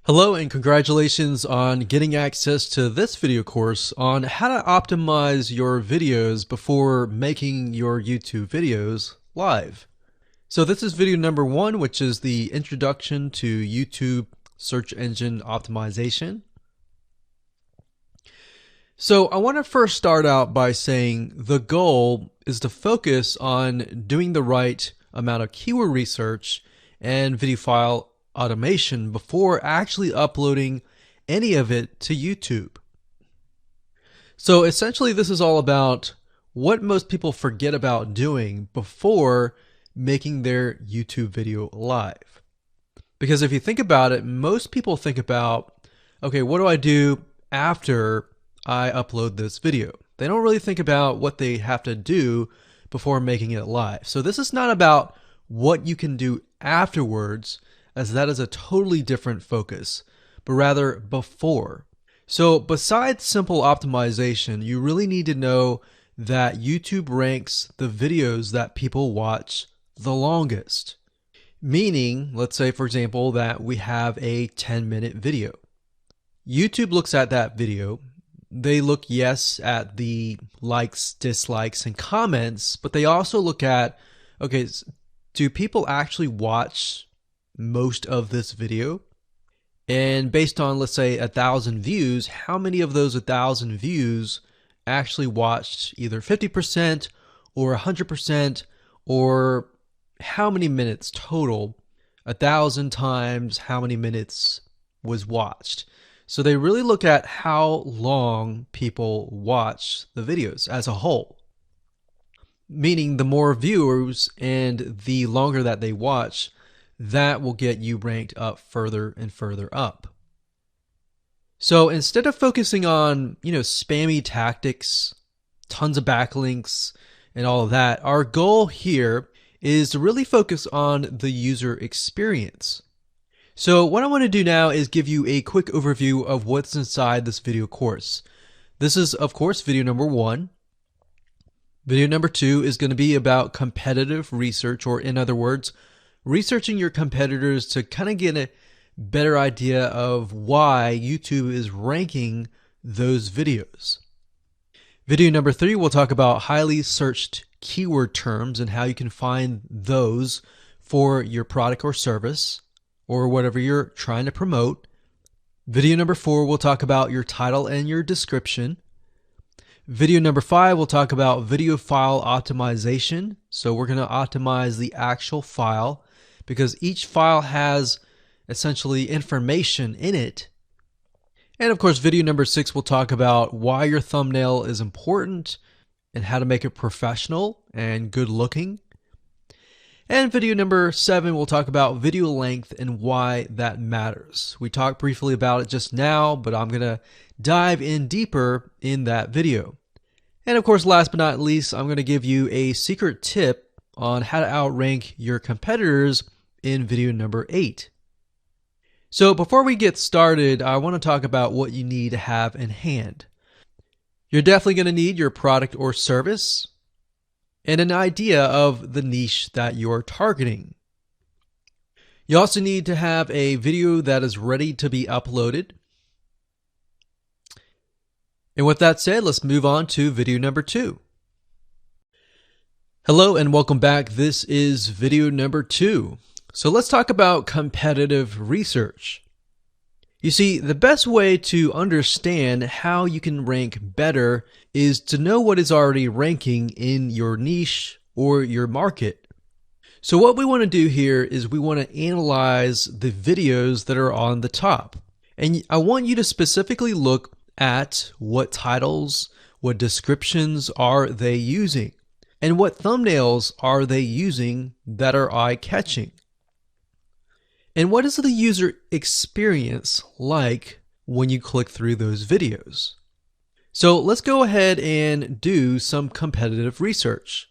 Hello and congratulations on getting access to this video course on how to optimize your videos before making your YouTube videos live. So this is video number 1, which is the introduction to YouTube search engine optimization. So I want to first start out by saying the goal is to focus on doing the right amount of keyword research and video file automation before actually uploading any of it to YouTube. So essentially this is all about what most people forget about doing before making their YouTube video live. Because if you think about it, most people think about, okay, what do I do after I upload this video? They don't really think about what they have to do before making it live. So this is not about what you can do afterwards, as that is a totally different focus, but rather before. So besides simple optimization, you really need to know that YouTube ranks the videos that people watch the longest. Meaning, let's say for example that we have a 10-minute video. YouTube looks at that video. They look, yes, at the likes, dislikes, and comments, but they also look at, okay, do people actually watch most of this video? And based on, let's say, 1,000 views, how many of those 1,000 views actually watched either 50% or 100%, or how many minutes total? 1,000 times how many minutes was watched. So they really look at how long people watch the videos as a whole. Meaning the more viewers and the longer that they watch, that will get you ranked up further and further up. So instead of focusing on, spammy tactics, tons of backlinks, and all of that, our goal here is to really focus on the user experience. So what I want to do now is give you a quick overview of what's inside this video course. This is, of course, video number 1. Video number 2 is going to be about competitive research, or in other words, researching your competitors to kind of get a better idea of why YouTube is ranking those videos. Video number 3, we'll talk about highly searched keyword terms and how you can find those for your product or service or whatever you're trying to promote. Video number 4, we'll talk about your title and your description. Video number 5, we'll talk about video file optimization. So we're going to optimize the actual file, because each file has essentially information in it. And of course, video number 6 will talk about why your thumbnail is important and how to make it professional and good looking. And video number 7 will talk about video length and why that matters. We talked briefly about it just now, but I'm going to dive in deeper in that video. And of course, last but not least, I'm going to give you a secret tip on how to outrank your competitors in video number 8. So before we get started, I want to talk about what you need to have in hand. You're definitely going to need your product or service and an idea of the niche that you're targeting. You also need to have a video that is ready to be uploaded. And with that said, let's move on to video number 2. Hello and welcome back. This is video number 2. So let's talk about competitive research. You see, the best way to understand how you can rank better is to know what is already ranking in your niche or your market. So what we want to do here is we want to analyze the videos that are on the top. And I want you to specifically look at what titles, what descriptions are they using, and what thumbnails are they using that are eye-catching. And what is the user experience like when you click through those videos? So let's go ahead and do some competitive research.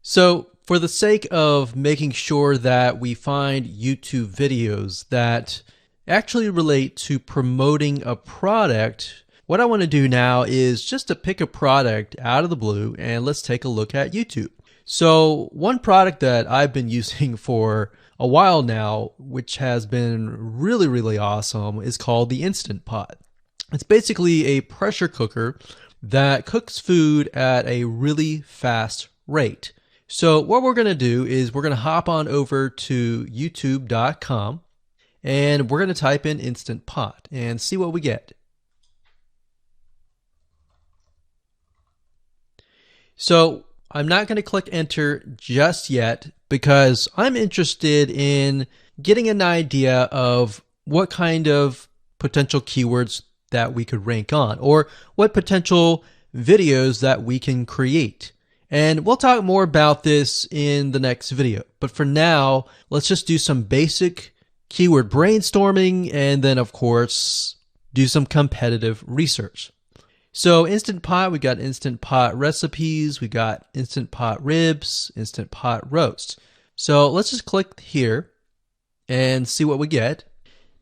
So for the sake of making sure that we find YouTube videos that actually relate to promoting a product, what I want to do now is just to pick a product out of the blue and let's take a look at YouTube. So one product that I've been using for a while now, which has been really, really awesome, is called the Instant Pot. It's basically a pressure cooker that cooks food at a really fast rate. So what we're going to do is we're going to hop on over to youtube.com and we're going to type in Instant Pot and see what we get. So I'm not going to click enter just yet because I'm interested in getting an idea of what kind of potential keywords that we could rank on, or what potential videos that we can create. And we'll talk more about this in the next video. But for now, let's just do some basic keyword brainstorming and then, of course, do some competitive research. So Instant Pot, we got Instant Pot recipes, we got Instant Pot ribs, Instant Pot roast. So let's just click here and see what we get.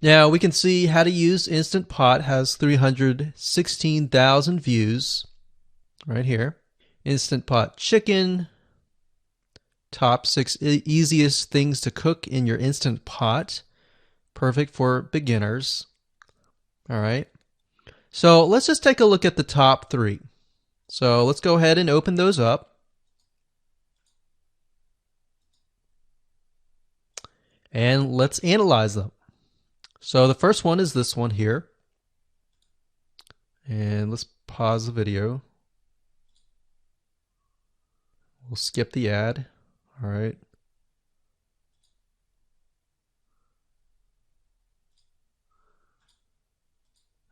Now we can see how to use Instant Pot has 316,000 views right here. Instant Pot chicken, top 6 easiest things to cook in your Instant Pot. Perfect for beginners. All right. So let's just take a look at the top 3. So let's go ahead and open those up. And let's analyze them. So the first one is this one here. And let's pause the video. We'll skip the ad. All right.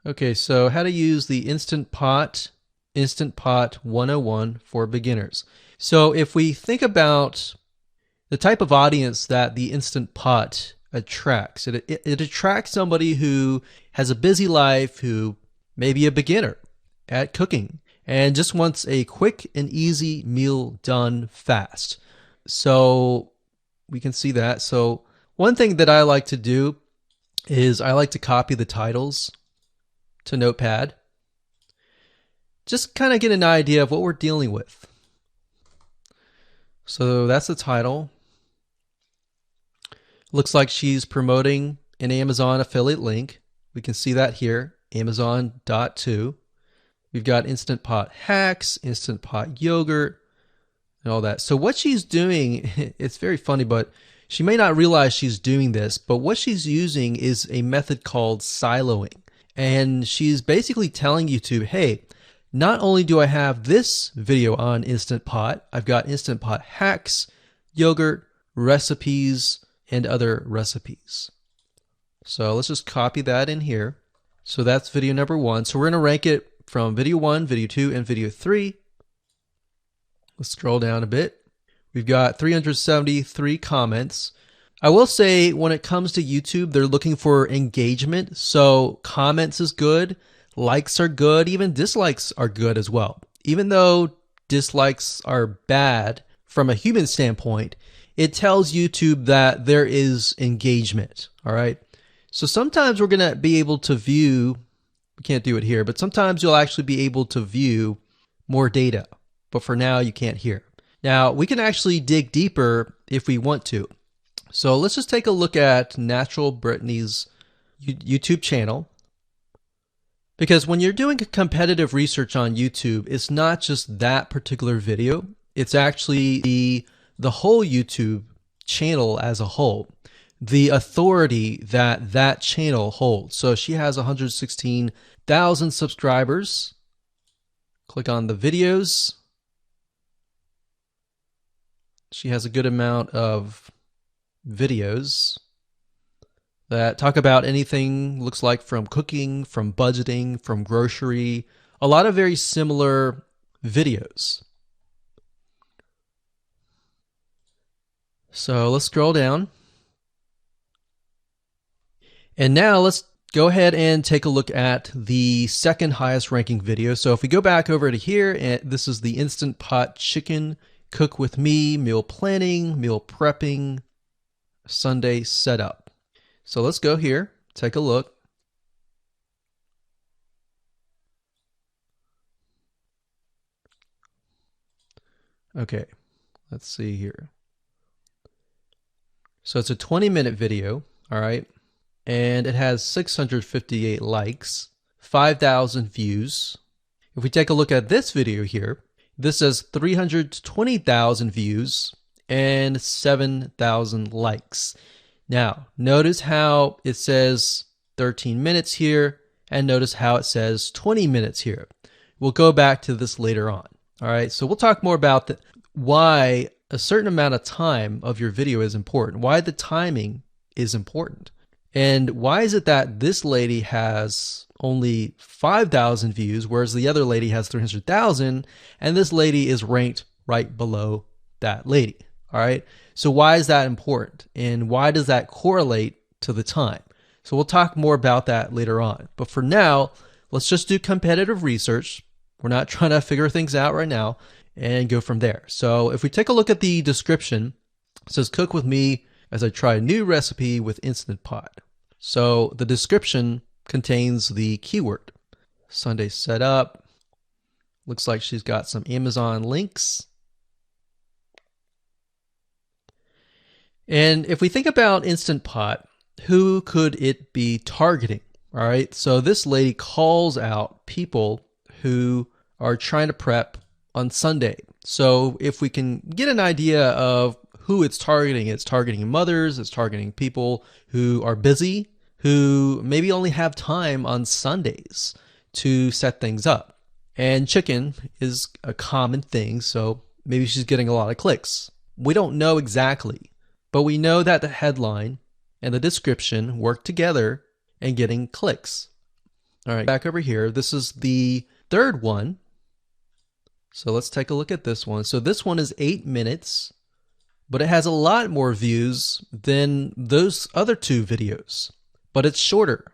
Okay, so how to use the Instant Pot 101 for beginners. So if we think about the type of audience that the Instant Pot attracts, it attracts somebody who has a busy life, who may be a beginner at cooking and just wants a quick and easy meal done fast. So we can see that. So one thing that I like to do is I like to copy the titles to Notepad. Just kind of get an idea of what we're dealing with. So that's the title. Looks like she's promoting an Amazon affiliate link. We can see that here, Amazon.to. We've got Instant Pot hacks, Instant Pot yogurt, and all that. So what she's doing, it's very funny, but she may not realize she's doing this, but what she's using is a method called siloing. And she's basically telling YouTube, hey, not only do I have this video on Instant Pot, I've got Instant Pot hacks, yogurt, recipes, and other recipes. So let's just copy that in here. So that's video number 1. So we're going to rank it from video 1, video 2, and video 3. Let's scroll down a bit. We've got 373 comments. I will say when it comes to YouTube, they're looking for engagement. So comments is good, likes are good, even dislikes are good as well. Even though dislikes are bad from a human standpoint, it tells YouTube that there is engagement. All right. So sometimes we're going to be able to view, we can't do it here, but sometimes you'll actually be able to view more data. But for now, you can't hear. Now, we can actually dig deeper if we want to. So let's just take a look at Natural Brittany's YouTube channel. Because when you're doing competitive research on YouTube, it's not just that particular video. It's actually the whole YouTube channel as a whole. The authority that that channel holds. So she has 116,000 subscribers. Click on the videos. She has a good amount of videos that talk about anything, looks like from cooking, from budgeting, from grocery, a lot of very similar videos. So let's scroll down. And now let's go ahead and take a look at the second highest ranking video. So if we go back over to here, and this is the Instant Pot chicken, cook with me, meal planning, meal prepping, Sunday setup. So let's go here, take a look. Okay, let's see here. So it's a 20-minute video, all right? And it has 658 likes, 5,000 views. If we take a look at this video here, this has 320,000 views and 7,000 likes. Now, notice how it says 13 minutes here, and notice how it says 20 minutes here. We'll go back to this later on. All right, so we'll talk more about why a certain amount of time of your video is important, why the timing is important. And why is it that this lady has only 5,000 views, whereas the other lady has 300,000, and this lady is ranked right below that lady? All right, so why is that important, and why does that correlate to the time? So we'll talk more about that later on. But for now, let's just do competitive research. We're not trying to figure things out right now, and go from there. So if we take a look at the description, it says cook with me as I try a new recipe with Instant Pot. So the description contains the keyword. Sunday setup. Looks like she's got some Amazon links. And if we think about Instant Pot, who could it be targeting? All right, so this lady calls out people who are trying to prep on Sunday. So if we can get an idea of who it's targeting mothers, it's targeting people who are busy, who maybe only have time on Sundays to set things up. And chicken is a common thing, so maybe she's getting a lot of clicks. We don't know exactly, but we know that the headline and the description work together and getting clicks. All right, back over here. This is the third one. So let's take a look at this one. So this one is 8 minutes, but it has a lot more views than those other two videos. But it's shorter.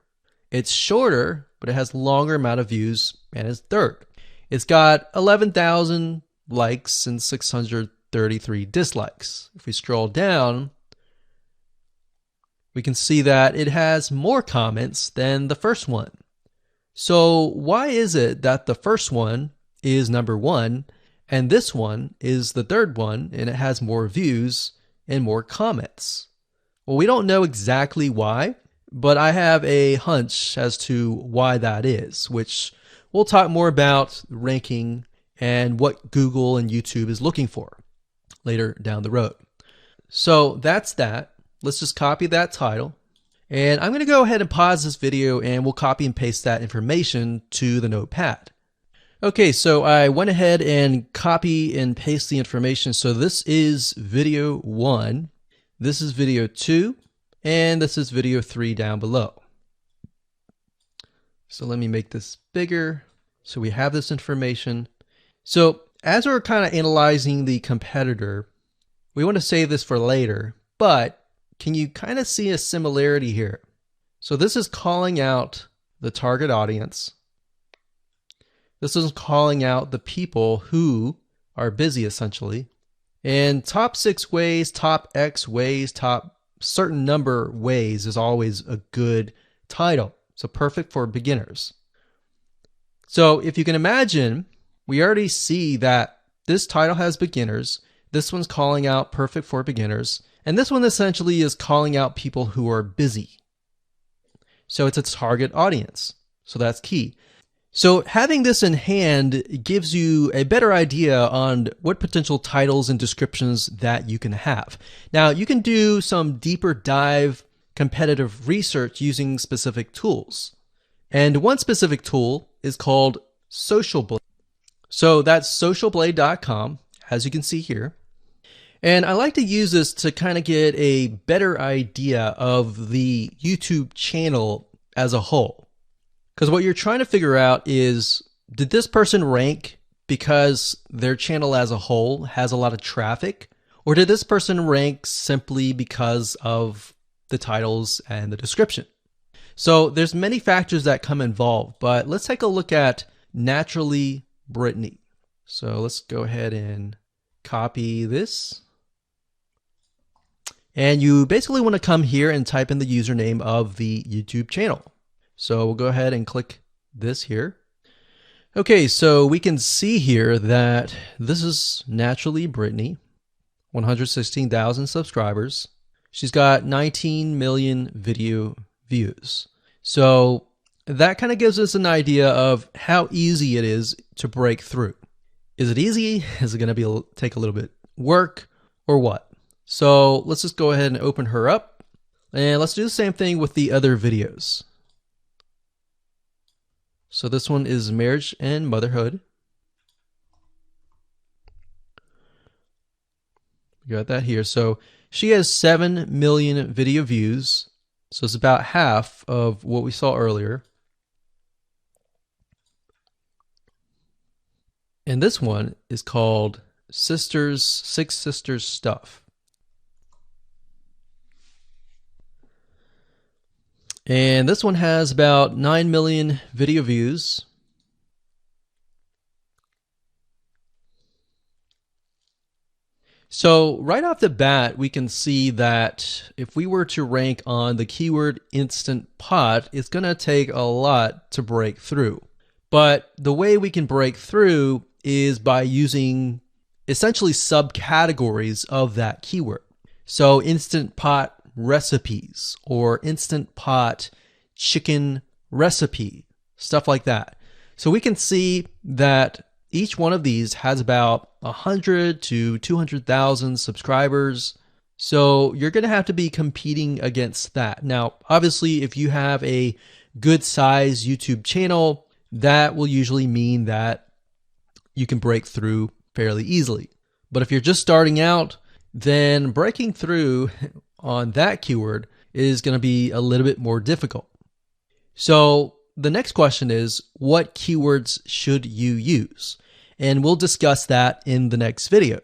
It's shorter, but it has longer amount of views, and it's third. It's got 11,000 likes and 633 dislikes. If we scroll down, we can see that it has more comments than the first one. So why is it that the first one is number one and this one is the third one and it has more views and more comments? Well, we don't know exactly why, but I have a hunch as to why that is, which we'll talk more about ranking and what Google and YouTube is looking for later down the road. So that's that. Let's just copy that title. And I'm going to go ahead and pause this video and we'll copy and paste that information to the notepad. Okay, so I went ahead and copy and paste the information. So this is video 1, this is video 2, and this is video 3 down below. So let me make this bigger. So we have this information. So as we're kind of analyzing the competitor, we want to save this for later, but can you kind of see a similarity here? So this is calling out the target audience. This is calling out the people who are busy, essentially. And top 6 ways, top X ways, top certain number ways is always a good title. So perfect for beginners. So if you can imagine, we already see that this title has beginners. This one's calling out perfect for beginners. And this one essentially is calling out people who are busy. So it's a target audience. So that's key. So having this in hand gives you a better idea on what potential titles and descriptions that you can have. Now, you can do some deeper dive competitive research using specific tools. And one specific tool is called SocialBlade. So that's socialblade.com, as you can see here. And I like to use this to kind of get a better idea of the YouTube channel as a whole. Because what you're trying to figure out is, did this person rank because their channel as a whole has a lot of traffic? Or did this person rank simply because of the titles and the description? So there's many factors that come involved, but let's take a look at Naturally Brittany. So let's go ahead and copy this. And you basically want to come here and type in the username of the YouTube channel. So we'll go ahead and click this here. Okay, so we can see here that this is Naturally Brittany, 116,000 subscribers. She's got 19 million video views. So that kind of gives us an idea of how easy it is to break through. Is it easy? Is it going to take a little bit work or what? So let's just go ahead and open her up, and let's do the same thing with the other videos. So this one is marriage and motherhood. We got that here. So she has 7 million video views. So it's about half of what we saw earlier. And this one is called Six Sisters Stuff. And this one has about 9 million video views. So right off the bat, we can see that if we were to rank on the keyword Instant Pot, it's going to take a lot to break through. But the way we can break through is by using essentially subcategories of that keyword. So Instant Pot recipes or Instant Pot chicken recipe, stuff like that. So we can see that each one of these has about 100 to 200,000 subscribers. So you're going to have to be competing against that. Now, obviously, if you have a good size YouTube channel, that will usually mean that you can break through fairly easily. But if you're just starting out, then breaking through on that keyword is going to be a little bit more difficult. So the next question is, what keywords should you use? And we'll discuss that in the next video.